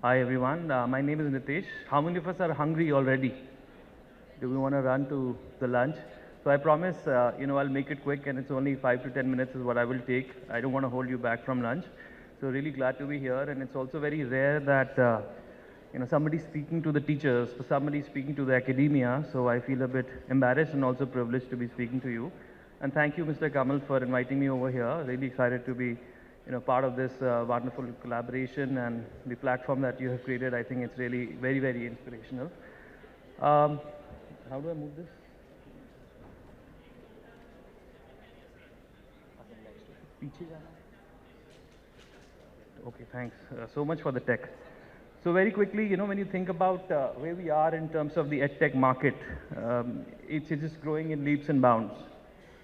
Hi everyone, my name is Nitesh. How many of us are hungry already? Do we want to run to the lunch? So I promise, I'll make it quick and it's only 5 to 10 minutes is what I will take. I don't want to hold you back from lunch. So really glad to be here, and it's also very rare that, somebody speaking to the teachers, somebody speaking to the academia. So I feel a bit embarrassed and also privileged to be speaking to you. And thank you, Mr. Kamal, for inviting me over here. Really excited to be part of this wonderful collaboration and the platform that you have created. I think it's really very, very inspirational. How do I move this? Okay, thanks so much for the tech. So very quickly, when you think about where we are in terms of the edtech market, it's just growing in leaps and bounds.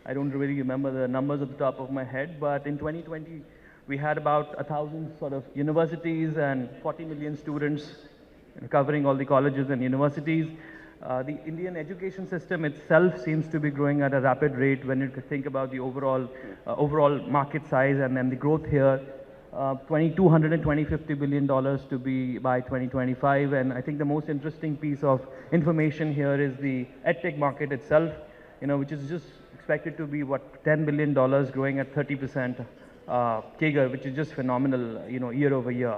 I don't really remember the numbers at the top of my head, but in 2020, we had about 1,000 sort of universities and 40 million students covering all the colleges and universities. The Indian education system itself seems to be growing at a rapid rate when you think about the overall market size and then the growth here. $2,200 and $2,050 billion to be by 2025. And I think the most interesting piece of information here is the edtech market itself, which is just expected to be $10 billion, growing at 30% CAGR, which is just phenomenal, year over year.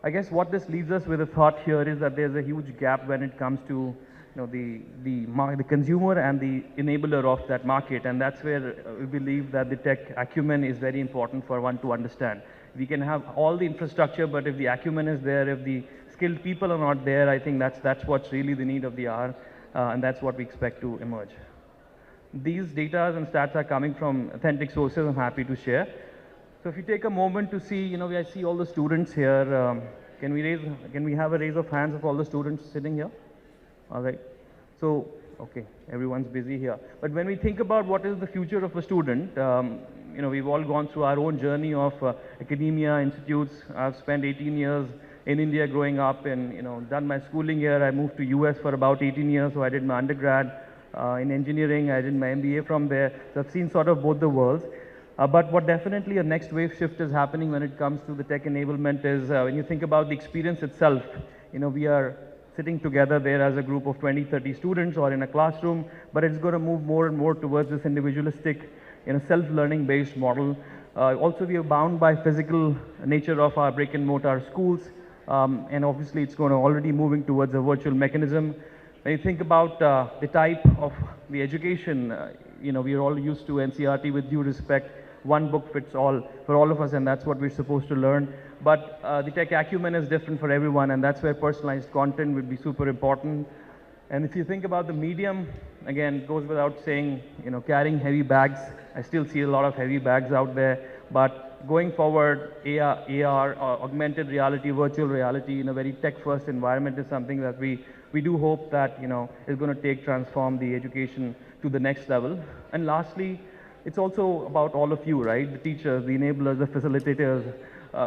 I guess what this leaves us with a thought here is that there's a huge gap when it comes to the consumer and the enabler of that market, and that's where we believe that the tech acumen is very important for one to understand. We can have all the infrastructure, but if the acumen is there, if the skilled people are not there, I think that's what's really the need of the hour, and that's what we expect to emerge. These data and stats are coming from authentic sources. I'm happy to share. So if you take a moment to see, I see all the students here. Can we have a raise of hands of all the students sitting here? All right. So, okay, everyone's busy here. But when we think about what is the future of a student, we've all gone through our own journey of academia, institutes. I've spent 18 years in India growing up and, done my schooling here. I moved to US for about 18 years, so I did my undergrad in engineering. I did my MBA from there. So I've seen sort of both the worlds. But what definitely a next wave shift is happening when it comes to the tech enablement is when you think about the experience itself, we are sitting together there as a group of 20, 30 students or in a classroom, but it's going to move more and more towards this individualistic, self-learning based model. Also, we are bound by physical nature of our brick and mortar schools, and obviously it's going to already moving towards a virtual mechanism. When you think about the type of the education, we are all used to NCERT, with due respect, one book fits all for all of us, and that's what we're supposed to learn. But the tech acumen is different for everyone, and that's where personalized content would be super important. And if you think about the medium, again, it goes without saying, carrying heavy bags. I still see a lot of heavy bags out there, but going forward, AR, augmented reality, virtual reality in a very tech-first environment is something that we do hope that, is going to transform the education to the next level. And lastly, it's also about all of you, right? The teachers, the enablers, the facilitators.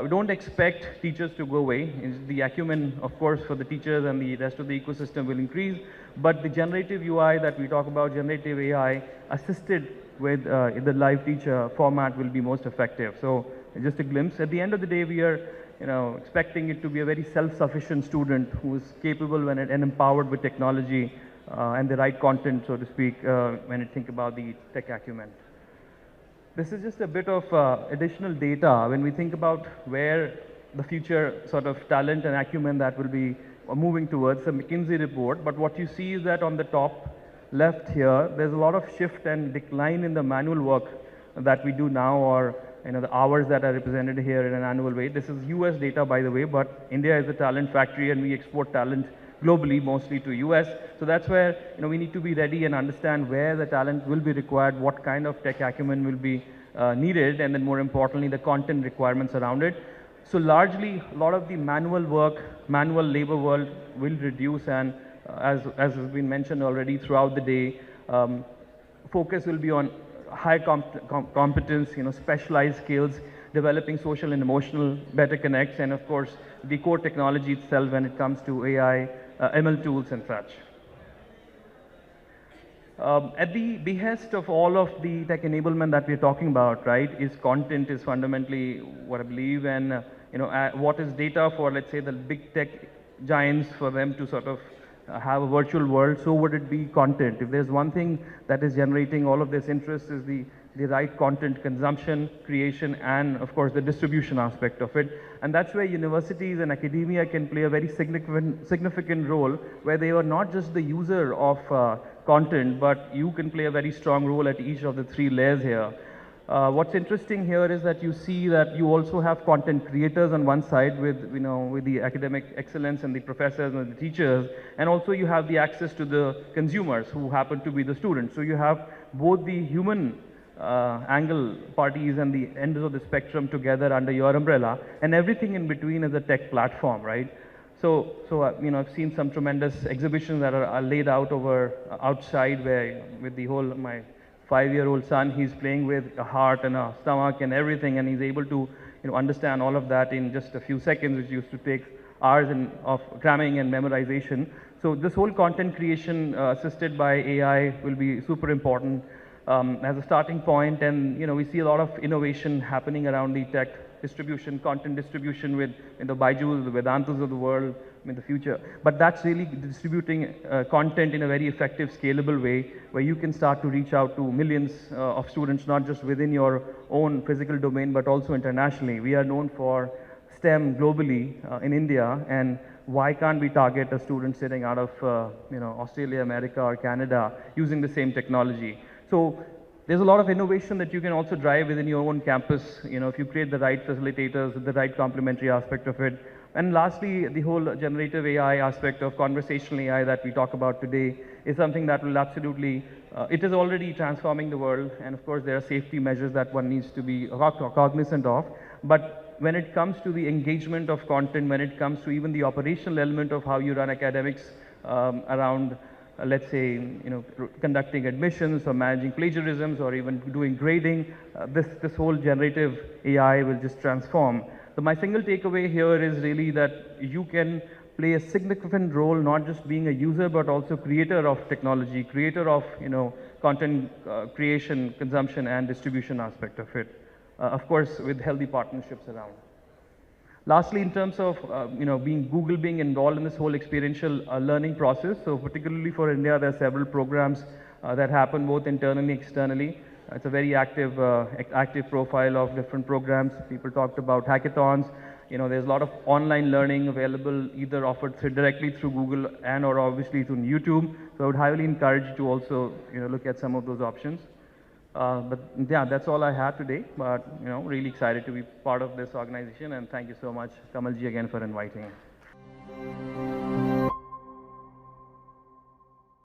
We don't expect teachers to go away. The acumen, of course, for the teachers and the rest of the ecosystem will increase, but the generative UI that we talk about, generative AI, assisted with the live teacher format will be most effective. So just a glimpse. At the end of the day, we are expecting it to be a very self-sufficient student who is capable and empowered with technology and the right content, so to speak, when you think about the tech acumen. This is just a bit of additional data when we think about where the future sort of talent and acumen that will be moving towards, a McKinsey report. But what you see is that on the top left here, there's a lot of shift and decline in the manual work that we do now, or the hours that are represented here in an annual way. This is US data, by the way, but India is a talent factory and we export talent globally, mostly to US. So that's where we need to be ready and understand where the talent will be required, what kind of tech acumen will be needed, and then more importantly, the content requirements around it. So largely, a lot of the manual work, manual labor world will reduce, and as has been mentioned already throughout the day, focus will be on high competence, specialized skills, developing social and emotional better connects, and of course, the core technology itself when it comes to AI, ML tools and such. At the behest of all of the tech enablement that we're talking about, right, is content is fundamentally what I believe, and what is data for, let's say, the big tech giants for them to sort of have a virtual world, so would it be content. If there's one thing that is generating all of this interest is the right content consumption, creation, and of course the distribution aspect of it. And that's where universities and academia can play a very significant role, where they are not just the user of content, but you can play a very strong role at each of the three layers here. What's interesting here is that you see that you also have content creators on one side with the academic excellence and the professors and the teachers, and also you have the access to the consumers who happen to be the students. So you have both the human angle parties and the ends of the spectrum together under your umbrella, and everything in between is a tech platform, right? So I've seen some tremendous exhibitions that are laid out over outside, where with the whole my 5-year-old son, he's playing with a heart and a stomach and everything, and he's able to understand all of that in just a few seconds, which used to take hours of cramming and memorization. So this whole content creation assisted by AI will be super important as a starting point, and we see a lot of innovation happening around the tech distribution, content distribution with the Byju's, the Vedantas of the world in the future. But that's really distributing content in a very effective, scalable way, where you can start to reach out to millions of students, not just within your own physical domain, but also internationally. We are known for STEM globally in India, and why can't we target a student sitting out of Australia, America, or Canada using the same technology? So there's a lot of innovation that you can also drive within your own campus, if you create the right facilitators, the right complementary aspect of it. And lastly, the whole generative AI aspect of conversational AI that we talk about today is something that will absolutely, it is already transforming the world. And of course, there are safety measures that one needs to be cognizant of. But when it comes to the engagement of content, when it comes to even the operational element of how you run academics around, let's say, conducting admissions or managing plagiarisms or even doing grading, this whole generative AI will just transform. So my single takeaway here is really that you can play a significant role, not just being a user, but also creator of technology, creator of content creation, consumption, and distribution aspect of it. Of course, with healthy partnerships around. Lastly, in terms of Google being involved in this whole experiential learning process, so particularly for India, there are several programs that happen both internally and externally. It's a very active profile of different programs. People talked about hackathons. There's a lot of online learning available, either offered directly through Google and or obviously through YouTube. So I would highly encourage you to also look at some of those options. But yeah, that's all I had today. But really excited to be part of this organization, and thank you so much, Kamalji, again for inviting.